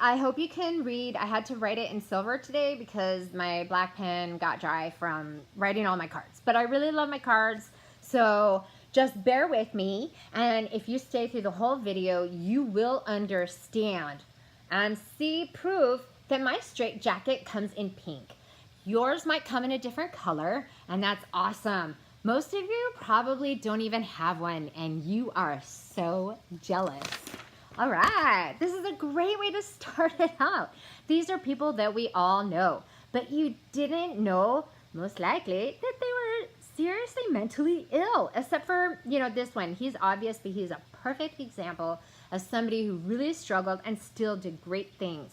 I hope you can read. I had to write it in silver today because my black pen got dry from writing all my cards. But I really love my cards, so just bear with me. And if you stay through the whole video, you will understand and see proof that my straitjacket comes in pink. Yours might come in a different color, and that's awesome. Most of you probably don't even have one, and you are so jealous. All right, this is a great way to start it out. These are people that we all know, but you didn't know, most likely, that they were seriously mentally ill, except for, this one. He's obviously, he's a perfect example of somebody who really struggled and still did great things.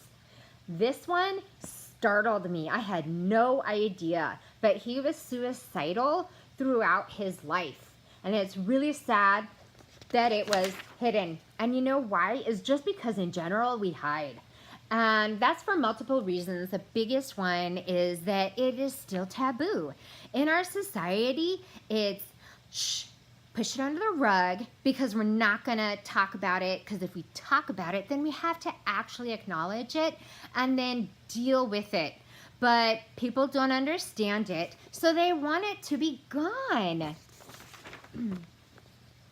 This one startled me. I had no idea, but he was suicidal throughout his life. And it's really sad that it was hidden. And you know why? It's just because in general we hide. And that's for multiple reasons. The biggest one is that it is still taboo. In our society, it's push it under the rug because we're not gonna talk about it, because if we talk about it, then we have to actually acknowledge it and then deal with it. But people don't understand it, so they want it to be gone.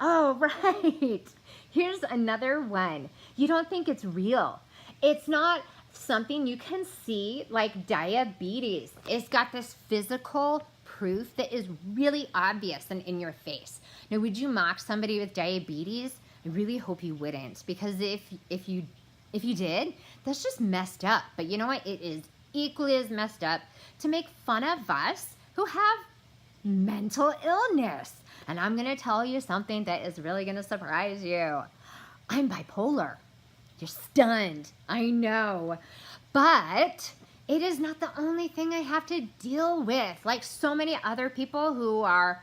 Oh, right. Here's another one. You don't think it's real. It's not something you can see like diabetes. It's got this physical proof that is really obvious and in your face. Now, would you mock somebody with diabetes? I really hope you wouldn't, because if you did, that's just messed up. But you know what? It is equally as messed up to make fun of us who have mental illness. And I'm going to tell you something that is really going to surprise you. I'm bipolar. You're stunned. I know. But it is not the only thing I have to deal with, like so many other people who are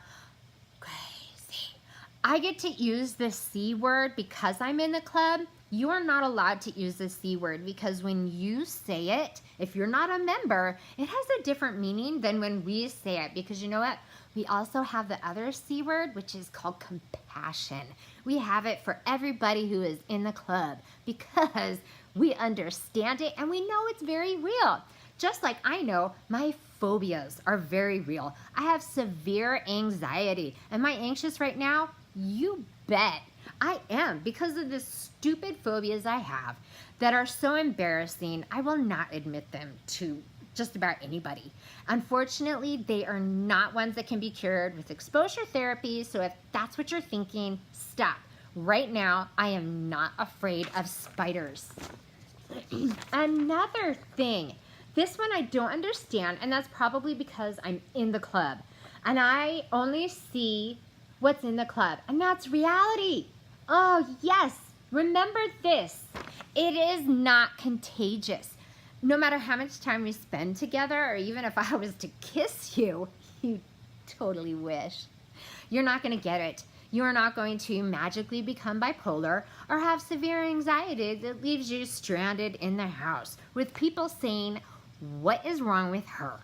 crazy. I get to use the C word because I'm in the club. You are not allowed to use the C word because when you say it, if you're not a member, it has a different meaning than when we say it, because you know what? We also have the other C word, which is called compassion. We have it for everybody who is in the club because we understand it and we know it's very real. Just like I know my phobias are very real. I have severe anxiety. Am I anxious right now? You bet I am, because of the stupid phobias I have that are so embarrassing. I will not admit them to just about anybody. Unfortunately, they are not ones that can be cured with exposure therapy. So if that's what you're thinking, stop. Right now, I am not afraid of spiders. Another thing, this one I don't understand, and that's probably because I'm in the club and I only see what's in the club, and that's reality. Oh yes, remember this. It is not contagious. No matter how much time we spend together, or even if I was to kiss you, you totally wish. You're not going to get it. You're not going to magically become bipolar or have severe anxiety that leaves you stranded in the house with people saying, what is wrong with her?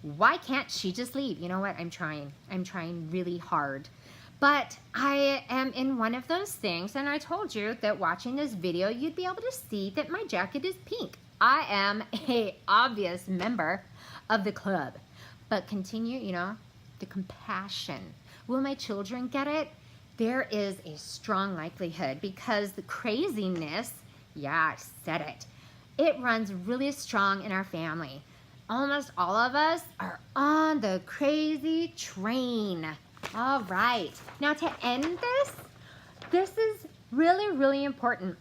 Why can't she just leave? You know what? I'm trying really hard. But I am in one of those things, and I told you that watching this video, you'd be able to see that my jacket is pink. I am an obvious member of the club. But continue, the compassion. Will my children get it? There is a strong likelihood, because the craziness, yeah, I said it. It runs really strong in our family. Almost all of us are on the crazy train. All right, now to end this is really, really important.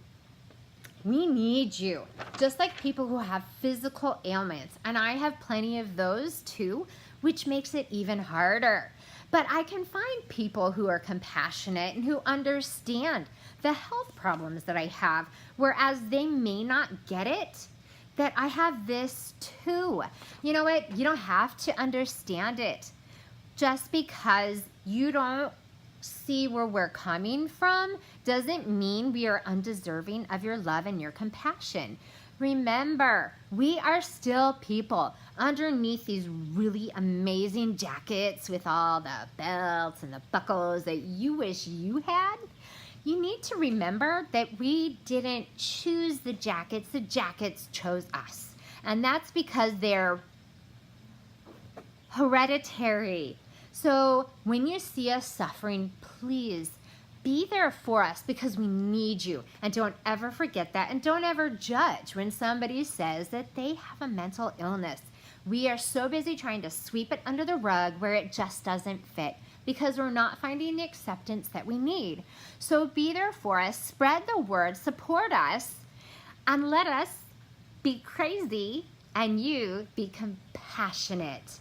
We need you, just like people who have physical ailments, and I have plenty of those too, which makes it even harder. But I can find people who are compassionate and who understand the health problems that I have, whereas they may not get it, that I have this too. You know what? You don't have to understand it. Just because you don't see where we're coming from doesn't mean we are undeserving of your love and your compassion. Remember, we are still people underneath these really amazing jackets with all the belts and the buckles that you wish you had. You need to remember that we didn't choose the jackets chose us. And that's because they're hereditary. So when you see us suffering, please be there for us because we need you. And don't ever forget that. And don't ever judge when somebody says that they have a mental illness. We are so busy trying to sweep it under the rug where it just doesn't fit because we're not finding the acceptance that we need. So be there for us, spread the word, support us, and let us be crazy and you be compassionate.